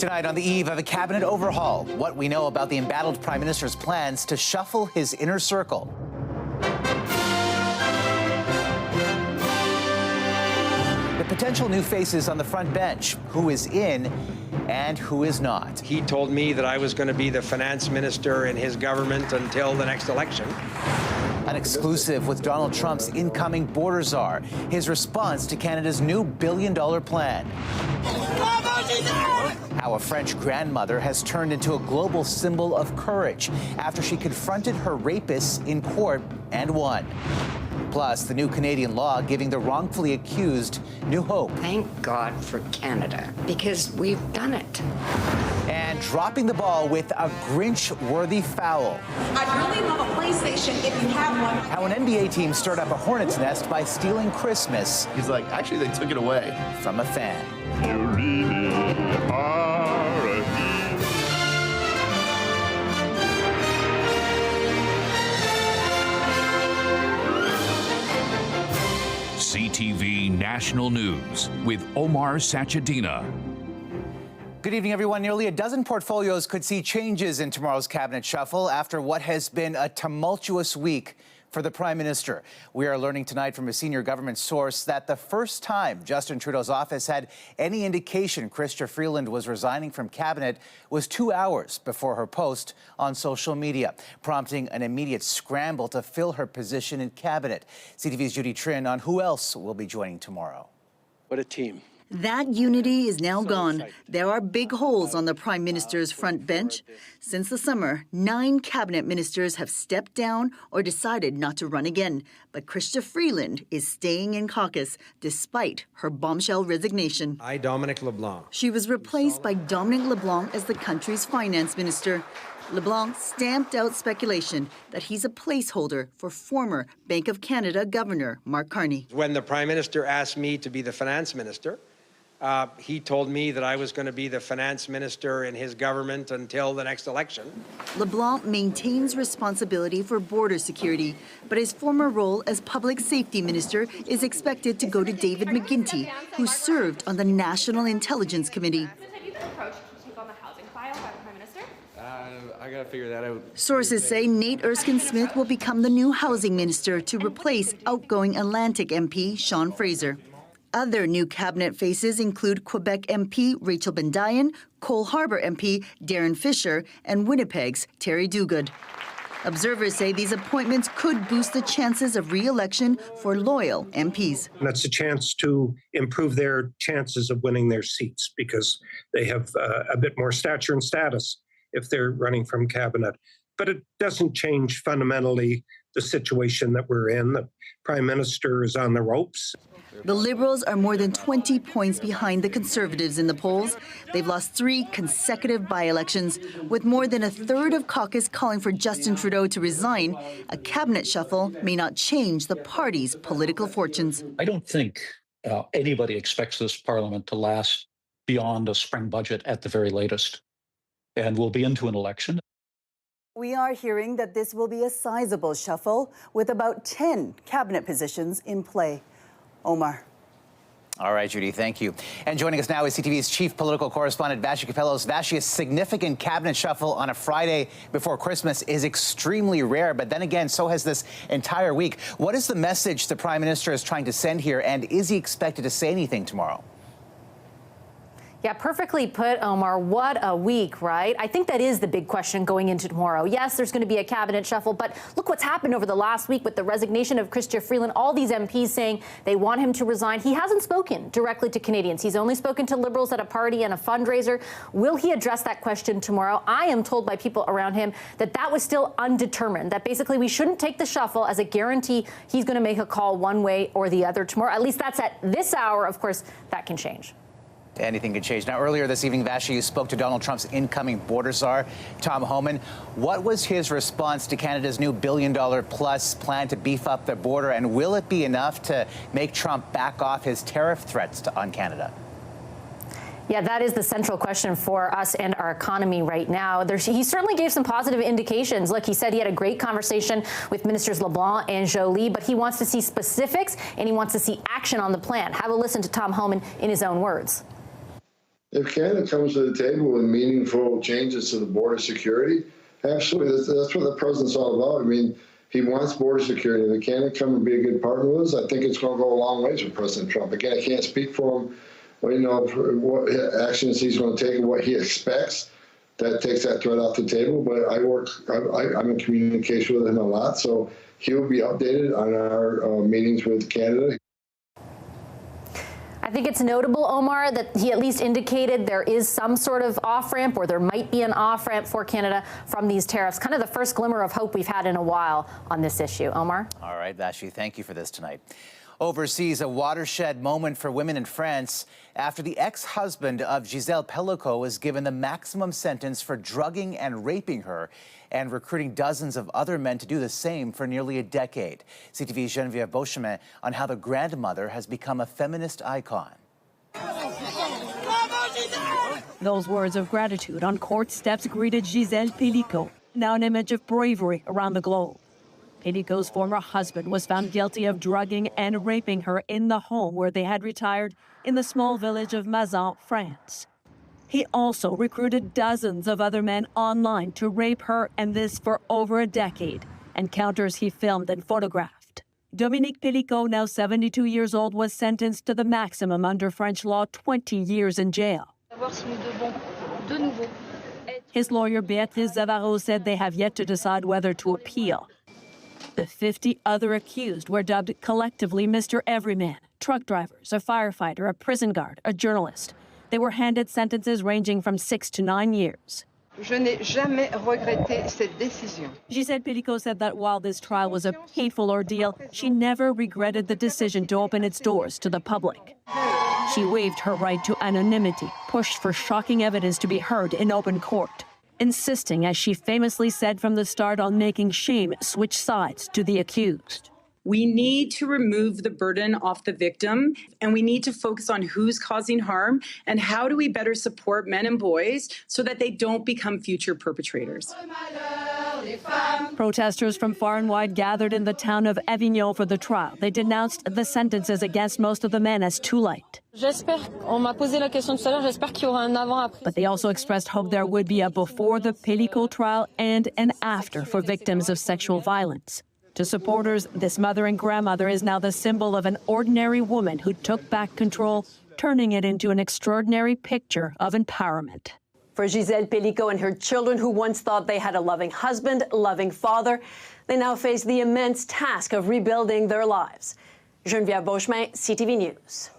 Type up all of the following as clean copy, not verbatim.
Tonight, on the eve of a cabinet overhaul, what we know about the embattled Prime Minister's plans to shuffle his inner circle. The potential new faces on the front bench, who is in and who is not. He told me that I was going to be the finance minister in his government until the next election. An exclusive with Donald Trump's incoming border czar, his response to Canada's new billion-dollar plan. How a French grandmother has turned into a global symbol of courage after she confronted her rapists in court and won. Plus, the new Canadian law giving the wrongfully accused new hope. Thank God for Canada, because we've done it. And dropping the ball with a Grinch-worthy foul. I'd really love a PlayStation if you have one. How an NBA team stirred up a hornet's nest by stealing Christmas. He's like, actually, they took it away. From a fan. You really are a hero. CTV National News with Omar Sachedina. Good evening, everyone. Nearly a dozen portfolios could see changes in tomorrow's cabinet shuffle after what has been a tumultuous week for the Prime Minister. We are learning tonight from a senior government source that the first time Justin Trudeau's office had any indication Chrystia Freeland was resigning from cabinet was 2 hours before her post on social media, prompting an immediate scramble to fill her position in cabinet. CTV's Judy Trin on who else will be joining tomorrow. What a team. That unity is now gone. There are big holes on the Prime Minister's front bench. Since the summer, 9 cabinet ministers have stepped down or decided not to run again. But Chrystia Freeland is staying in caucus despite her bombshell resignation. I, Dominic LeBlanc. She was replaced by Dominic LeBlanc as the country's finance minister. LeBlanc stamped out speculation that he's a placeholder for former Bank of Canada Governor Mark Carney. When the Prime Minister asked me to be the finance minister, he told me that I was going to be the finance minister in his government until the next election. LeBlanc maintains responsibility for border security, but his former role as public safety minister is expected to go to David McGuinty, who served on the National Intelligence Committee. I gotta figure that out. Sources say Nate Erskine-Smith will become the new housing minister to replace outgoing Atlantic MP Sean Fraser. Other new cabinet faces include Quebec MP Rachel Bendayan, Cole Harbour MP Darren Fisher, and Winnipeg's Terry Duguid. Observers say these appointments could boost the chances of re-election for loyal MPs. That's a chance to improve their chances of winning their seats because they have a bit more stature and status if they're running from cabinet. But it doesn't change fundamentally the situation that we're in. The Prime Minister is on the ropes. The Liberals are more than 20 points behind the Conservatives in the polls. They've lost 3 consecutive by-elections. With more than a third of caucus calling for Justin Trudeau to resign, a cabinet shuffle may not change the party's political fortunes. I don't think anybody expects this parliament to last beyond a spring budget at the very latest. And we'll be into an election. We are hearing that this will be a sizable shuffle with about 10 cabinet positions in play. Omar. All right, Judy, thank you. And joining us now is CTV's chief political correspondent, Vassilis Capello. Vassilis, a significant cabinet shuffle on a Friday before Christmas is extremely rare, but then again, so has this entire week. What is the message the Prime Minister is trying to send here, and is he expected to say anything tomorrow? Yeah, perfectly put, Omar. What a week, right? I think that is the big question going into tomorrow. Yes, there's going to be a cabinet shuffle, but look what's happened over the last week with the resignation of Chrystia Freeland, all these MPs saying they want him to resign. He hasn't spoken directly to Canadians. He's only spoken to Liberals at a party and a fundraiser. Will he address that question tomorrow? I am told by people around him that that was still undetermined, that basically we shouldn't take the shuffle as a guarantee he's going to make a call one way or the other tomorrow. At least that's at this hour. Of course, that can change. Anything could change. Now, earlier this evening, Vassilis, you spoke to Donald Trump's incoming border czar, Tom Homan. What was his response to Canada's new billion-dollar-plus plan to beef up the border, and will it be enough to make Trump back off his tariff threats on Canada? Yeah, that is the central question for us and our economy right now. He certainly gave some positive indications. Look, he said he had a great conversation with Ministers LeBlanc and Joly, but he wants to see specifics and he wants to see action on the plan. Have a listen to Tom Homan in his own words. If Canada comes to the table with meaningful changes to the border security, absolutely, that's what the president's all about. I mean, he wants border security. If Canada come and be a good partner with us, I think it's going to go a long ways with President Trump. Again, I can't speak for him, you know, for what actions he's going to take and what he expects. That takes that threat off the table. But I'm in communication with him a lot, so he will be updated on our meetings with Canada. I think it's notable, Omar, that he at least indicated there is some sort of off-ramp, or there might be an off-ramp for Canada from these tariffs. Kind of the first glimmer of hope we've had in a while on this issue. Omar? All right, Vashi, thank you for this tonight. Overseas, a watershed moment for women in France after the ex-husband of Gisèle Pellico was given the maximum sentence for drugging and raping her and recruiting dozens of other men to do the same for nearly a decade. CTV's Geneviève Beauchemin on how the grandmother has become a feminist icon. Those words of gratitude on court steps greeted Gisèle Pellico, now an image of bravery around the globe. Pellico's former husband was found guilty of drugging and raping her in the home where they had retired in the small village of Mazan, France. He also recruited dozens of other men online to rape her, and this for over a decade, encounters he filmed and photographed. Dominique Pellico, now 72 years old, was sentenced to the maximum under French law, 20 years in jail. His lawyer, Béatrice Zavarro, said they have yet to decide whether to appeal. The 50 other accused were dubbed collectively Mr. Everyman, truck drivers, a firefighter, a prison guard, a journalist. They were handed sentences ranging from 6 to 9 years. Je n'ai jamais regretté cette décision. Gisèle Pellico said that while this trial was a painful ordeal, she never regretted the decision to open its doors to the public. She waived her right to anonymity, pushed for shocking evidence to be heard in open court, insisting, as she famously said from the start, on making shame switch sides to the accused. We need to remove the burden off the victim, and we need to focus on who's causing harm and how do we better support men and boys so that they don't become future perpetrators. Protesters from far and wide gathered in the town of Avignon for the trial. They denounced the sentences against most of the men as too light. But they also expressed hope there would be a before the Pellico trial and an after for victims of sexual violence. To supporters, this mother and grandmother is now the symbol of an ordinary woman who took back control, turning it into an extraordinary picture of empowerment. For Gisèle Pellico and her children, who once thought they had a loving husband, loving father, they now face the immense task of rebuilding their lives. Geneviève Beauchemin, CTV News.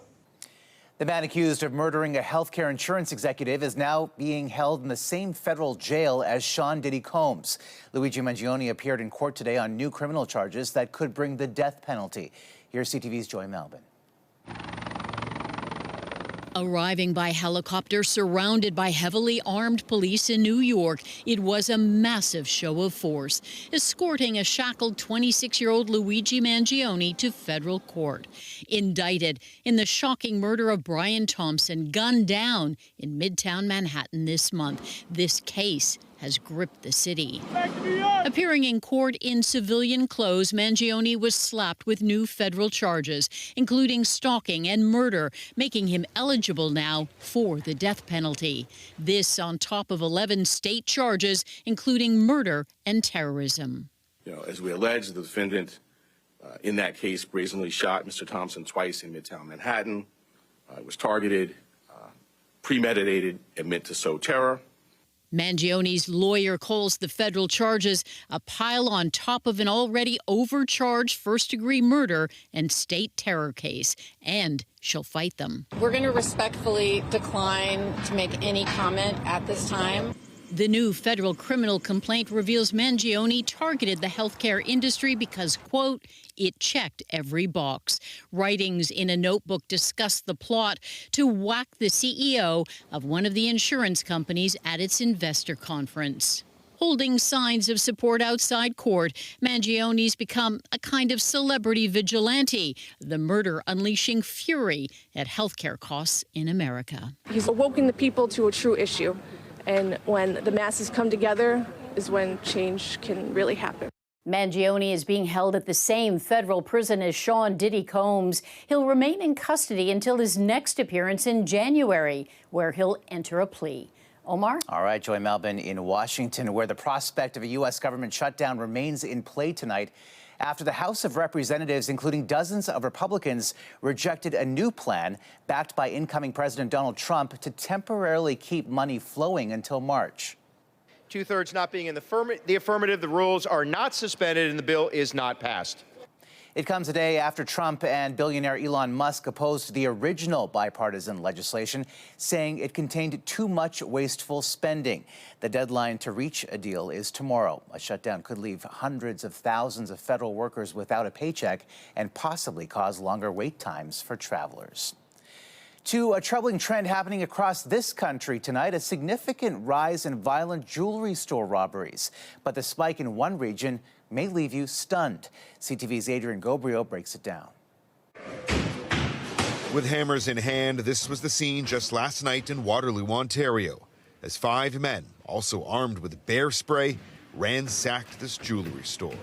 The man accused of murdering a healthcare insurance executive is now being held in the same federal jail as Sean Diddy Combs. Luigi Mangione appeared in court today on new criminal charges that could bring the death penalty. Here's CTV's Joy Melvin. Arriving by helicopter, surrounded by heavily armed police in New York, it was a massive show of force, escorting a shackled 26-year-old Luigi Mangione to federal court. Indicted in the shocking murder of Brian Thompson, gunned down in Midtown Manhattan this month. This case has gripped the city. Appearing in court in civilian clothes, Mangione was slapped with new federal charges, including stalking and murder, making him eligible now for the death penalty. This on top of 11 state charges, including murder and terrorism. As we allege, the defendant in that case brazenly shot Mr. Thompson twice in Midtown Manhattan. It was targeted, premeditated, and meant to sow terror. Mangione's lawyer calls the federal charges a pile on top of an already overcharged first-degree murder and state terror case, and she'll fight them. We're going to respectfully decline to make any comment at this time. The new federal criminal complaint reveals Mangione targeted the healthcare industry because, quote, it checked every box. Writings in a notebook discuss the plot to whack the CEO of one of the insurance companies at its investor conference. Holding signs of support outside court, Mangione's become a kind of celebrity vigilante, the murder unleashing fury at healthcare costs in America. He's awoken the people to a true issue. And when the masses come together is when change can really happen. Mangione is being held at the same federal prison as Sean Diddy Combs. He'll remain in custody until his next appearance in January, where he'll enter a plea. Omar? All right, Joy Melvin in Washington, where the prospect of a U.S. government shutdown remains in play tonight after the House of Representatives, including dozens of Republicans, rejected a new plan backed by incoming President Donald Trump to temporarily keep money flowing until March. Two-thirds not being in the affirmative, the rules are not suspended and the bill is not passed. It comes a day after Trump and billionaire Elon Musk opposed the original bipartisan legislation, saying it contained too much wasteful spending. The deadline to reach a deal is tomorrow. A shutdown could leave hundreds of thousands of federal workers without a paycheck and possibly cause longer wait times for travelers. To a troubling trend happening across this country tonight, a significant rise in violent jewelry store robberies. But the spike in one region may leave you stunned. CTV's Adrian Gobrio breaks it down. With hammers in hand, this was the scene just last night in Waterloo, Ontario, as 5 men, also armed with bear spray, ransacked this jewelry store.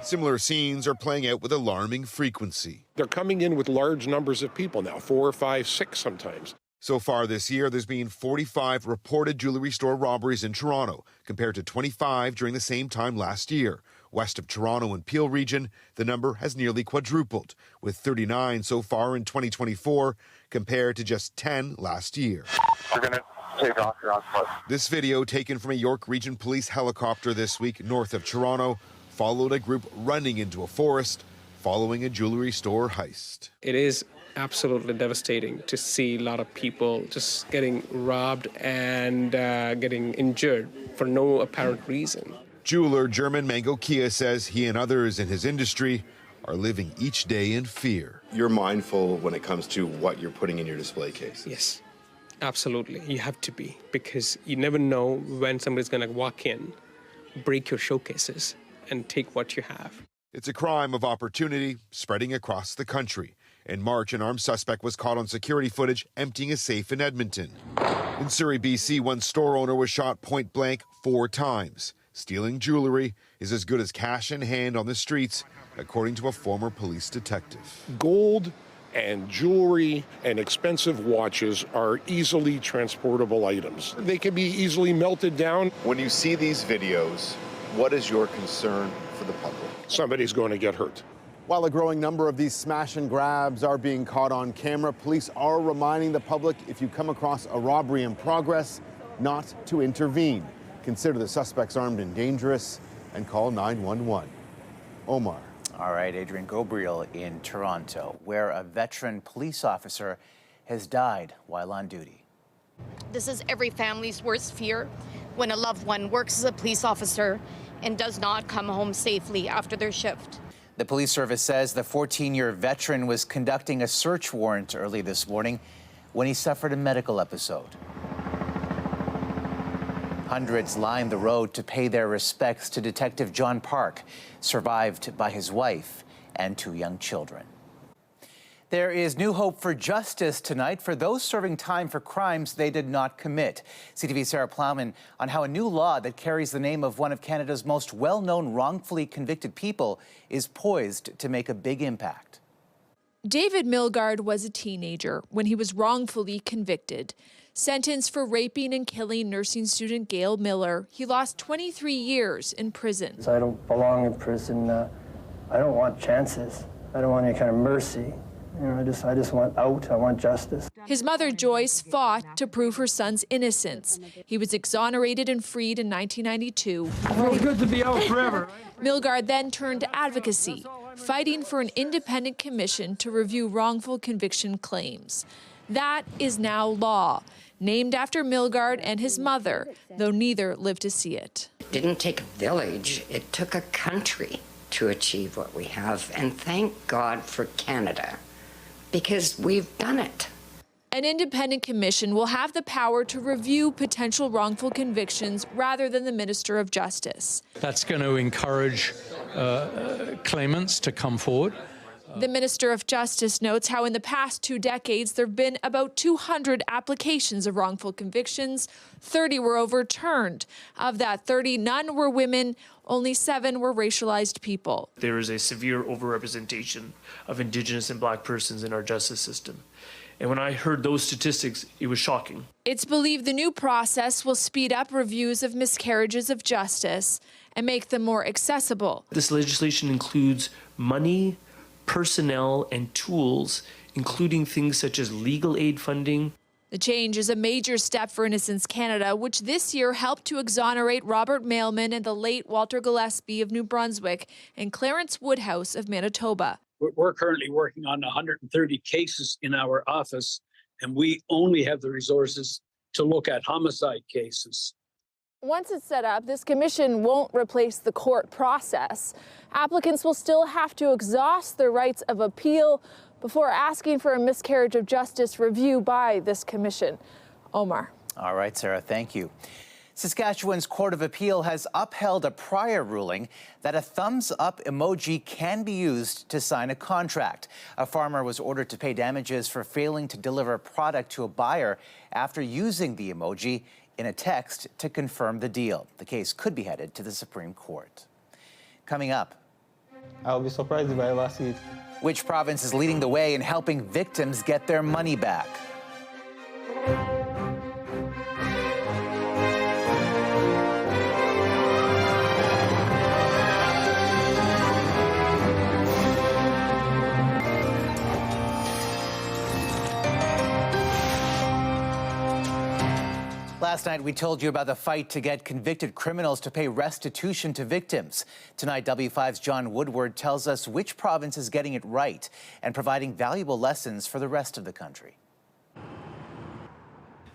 Similar scenes are playing out with alarming frequency. They're coming in with large numbers of people now, 4, 5, 6 sometimes. So far this year, there's been 45 reported jewelry store robberies in Toronto, compared to 25 during the same time last year. West of Toronto and Peel region, the number has nearly quadrupled, with 39 so far in 2024, compared to just 10 last year. We're going to take off your on foot. This video, taken from a York Region Police helicopter this week north of Toronto, followed a group running into a forest following a jewelry store heist. It is absolutely devastating to see a lot of people just getting robbed and getting injured for no apparent reason. Jeweler German Mango Kia says he and others in his industry are living each day in fear. You're mindful when it comes to what you're putting in your display case. Yes, absolutely. You have to be, because you never know when somebody's going to walk in, break your showcases, and take what you have. It's a crime of opportunity spreading across the country. In March, an armed suspect was caught on security footage emptying a safe in Edmonton. In Surrey, BC, one store owner was shot point blank 4 times. Stealing jewelry is as good as cash in hand on the streets, according to a former police detective. Gold and jewelry and expensive watches are easily transportable items. They can be easily melted down. When you see these videos, what is your concern for the public? Somebody's going to get hurt. While a growing number of these smash and grabs are being caught on camera, police are reminding the public, if you come across a robbery in progress, not to intervene. Consider the suspects armed and dangerous and call 911. Omar. All right, Adrian Gobriel in Toronto, where a veteran police officer has died while on duty. This is every family's worst fear when a loved one works as a police officer and does not come home safely after their shift. The police service says the 14-year veteran was conducting a search warrant early this morning when he suffered a medical episode. Hundreds lined the road to pay their respects to Detective John Park, survived by his wife and 2 young children. There is new hope for justice tonight for those serving time for crimes they did not commit. CTV's Sarah Plowman on how a new law that carries the name of one of Canada's most well-known wrongfully convicted people is poised to make a big impact. David Milgaard was a teenager when he was wrongfully convicted. Sentenced for raping and killing nursing student Gail Miller, he lost 23 years in prison. I don't belong in prison. I don't want chances. I don't want any kind of mercy. You know, I just want out. I want justice. His mother, Joyce, fought to prove her son's innocence. He was exonerated and freed in 1992. Well, good to be out forever. Milgaard then turned to advocacy, fighting for an independent commission to review wrongful conviction claims. That is now law, named after Milgaard and his mother, though neither lived to see it. It didn't take a village, it took a country to achieve what we have. And thank God for Canada, because we've done it. An independent commission will have the power to review potential wrongful convictions rather than the Minister of Justice. That's going to encourage claimants to come forward The Minister of Justice notes how in the past 2 decades there have been about 200 applications of wrongful convictions. 30 were overturned. Of that 30, none were women. Only 7 were racialized people. There is a severe overrepresentation of Indigenous and Black persons in our justice system. And when I heard those statistics, it was shocking. It's believed the new process will speed up reviews of miscarriages of justice and make them more accessible. This legislation includes money, personnel, and tools, including things such as legal aid funding. The change is a major step for Innocence Canada, which this year helped to exonerate Robert Mailman and the late Walter Gillespie of New Brunswick and Clarence Woodhouse of Manitoba. We're currently working on 130 cases in our office, and we only have the resources to look at homicide cases. Once it's set up, this commission won't replace the court process. Applicants will still have to exhaust their rights of appeal before asking for a miscarriage of justice review by this commission. Omar. All right, Sarah, thank you. Saskatchewan's Court of Appeal has upheld a prior ruling that a thumbs-up emoji can be used to sign a contract. A farmer was ordered to pay damages for failing to deliver a product to a buyer after using the emoji in a text to confirm the deal. The case could be headed to the Supreme Court. Coming up. I'll be surprised if I lost it. Which province is leading the way in helping victims get their money back? Last night, we told you about the fight to get convicted criminals to pay restitution to victims. Tonight, W5's John Woodward tells us which province is getting it right and providing valuable lessons for the rest of the country.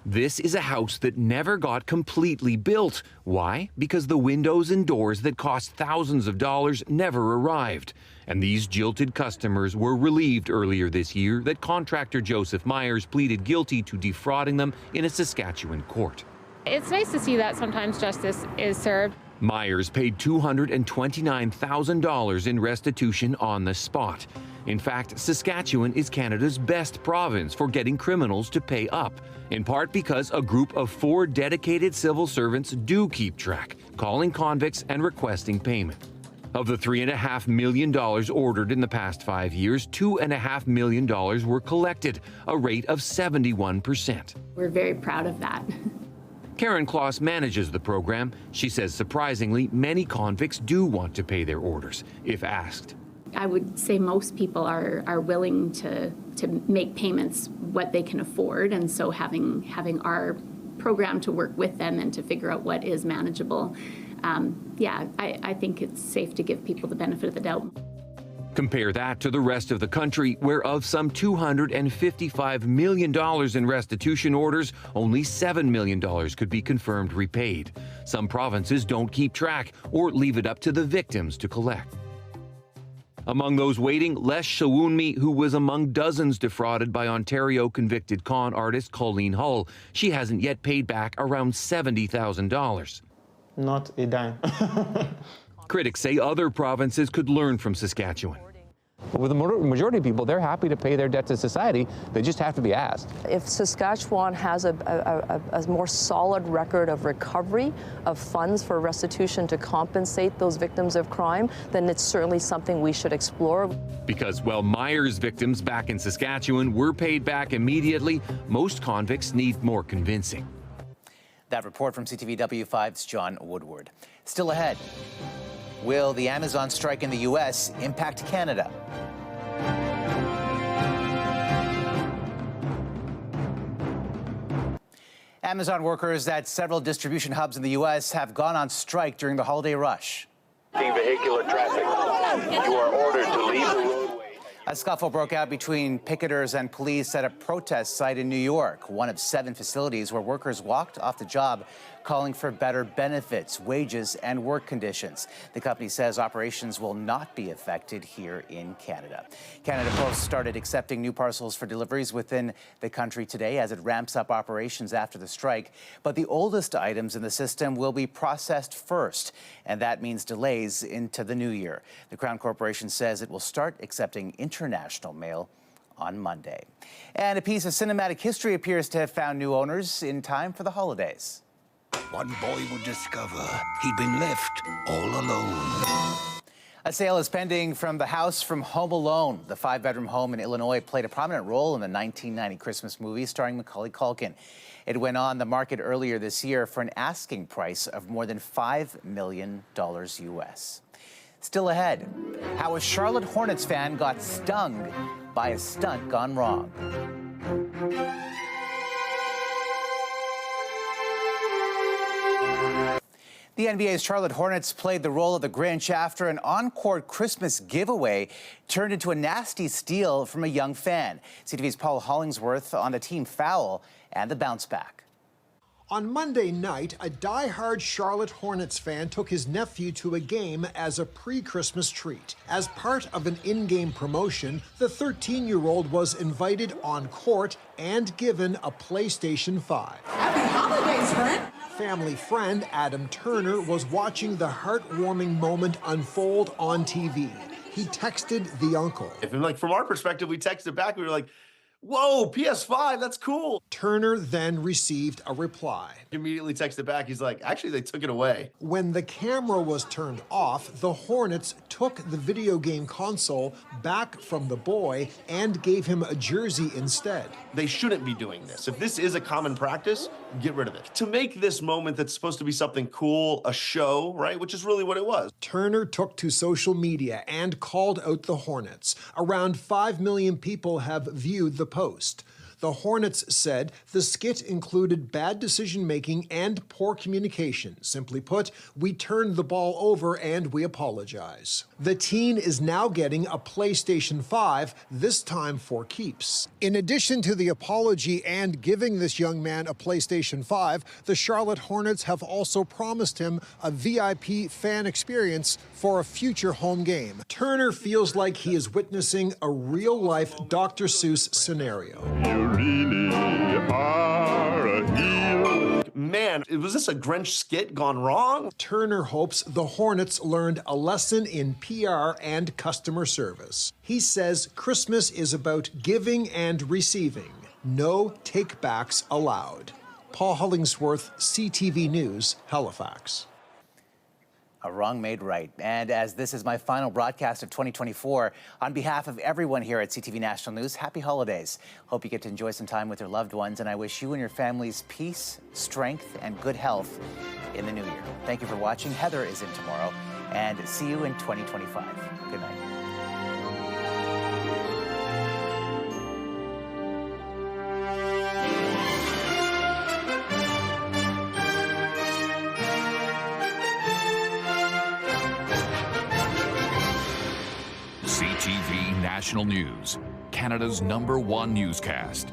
This is a house that never got completely built. Why? Because the windows and doors that cost thousands of dollars never arrived. And these jilted customers were relieved earlier this year that contractor Joseph Myers pleaded guilty to defrauding them in a Saskatchewan court. It's nice to see that sometimes justice is served. Myers paid $229,000 in restitution on the spot. In fact, Saskatchewan is Canada's best province for getting criminals to pay up, in part because a group of 4 dedicated civil servants do keep track, calling convicts and requesting payment. Of the $3.5 million ordered in the past 5 years, $2.5 million were collected, a rate of 71%. We're very proud of that. Karen Kloss manages the program. She says, surprisingly, many convicts do want to pay their orders, if asked. I would say most people are willing to make payments what they can afford, and so having our program to work with them and to figure out what is manageable, I think it's safe to give people the benefit of the doubt. Compare that to the rest of the country, where of some $255 million in restitution orders, only $7 million could be confirmed repaid. Some provinces don't keep track or leave it up to the victims to collect. Among those waiting, Les Shawunmi, who was among dozens defrauded by Ontario convicted con artist Colleen Hull. She hasn't yet paid back around $70,000. Not a dime. Critics say other provinces could learn from Saskatchewan. With the majority of people, they're happy to pay their debt to society. They just have to be asked. If Saskatchewan has a more solid record of recovery of funds for restitution to compensate those victims of crime, then it's certainly something we should explore. Because while Myers victims back in Saskatchewan were paid back immediately, most convicts need more convincing. That report from CTV W5's John Woodward. Still ahead. Will the Amazon strike in the U.S. impact Canada? Amazon workers at several distribution hubs in the U.S. have gone on strike during the holiday rush. Vehicular traffic. You are ordered to leave the roadway. A scuffle broke out between picketers and police at a protest site in New York, one of 7 facilities where workers walked off the job calling for better benefits, wages, and work conditions. The company says operations will not be affected here in Canada. Canada Post started accepting new parcels for deliveries within the country today as it ramps up operations after the strike. But the oldest items in the system will be processed first, and that means delays into the new year. The Crown Corporation says it will start accepting international mail on Monday. And a piece of cinematic history appears to have found new owners in time for the holidays. One boy would discover he'd been left all alone. A sale is pending from the house from Home Alone. The 5-bedroom home in Illinois played a prominent role in the 1990 Christmas movie starring Macaulay Culkin. It went on the market earlier this year for an asking price of more than $5 million US. Still ahead, how a Charlotte Hornets fan got stung by a stunt gone wrong. The NBA's Charlotte Hornets played the role of the Grinch after an on-court Christmas giveaway turned into a nasty steal from a young fan. CTV's Paul Hollingsworth on the team foul and the bounce back. On Monday night, a die-hard Charlotte Hornets fan took his nephew to a game as a pre-Christmas treat. As part of an in-game promotion, the 13-year-old was invited on court and given a PlayStation 5. Happy holidays, friend! Family friend Adam Turner was watching the heartwarming moment unfold on TV. He texted the uncle. From our perspective, we texted back, we were like, whoa, PS5, that's cool. Turner then received a reply. Immediately texted back, he's like, actually, they took it away. When the camera was turned off, the Hornets took the video game console back from the boy and gave him a jersey instead. They shouldn't be doing this. If this is a common practice, get rid of it. To make this moment that's supposed to be something cool, a show, right, which is really what it was. Turner took to social media and called out the Hornets. Around 5 million people have viewed the post. The Hornets said the skit included bad decision-making and poor communication. Simply put, we turned the ball over and we apologize. The teen is now getting a PlayStation 5, this time for keeps. In addition to the apology and giving this young man a PlayStation 5, the Charlotte Hornets have also promised him a VIP fan experience for a future home game. Turner feels like he is witnessing a real-life Dr. Seuss scenario. Really are a hero. Man, was this a Grinch skit gone wrong? Turner hopes the Hornets learned a lesson in PR and customer service. He says Christmas is about giving and receiving. No take-backs allowed. Paul Hollingsworth, CTV News, Halifax. A wrong made right. And as this is my final broadcast of 2024, on behalf of everyone here at CTV National News, happy holidays. Hope you get to enjoy some time with your loved ones, and I wish you and your families peace, strength, and good health in the new year. Thank you for watching. Heather is in tomorrow, and see you in 2025. Good night. CTV National News, Canada's #1 newscast.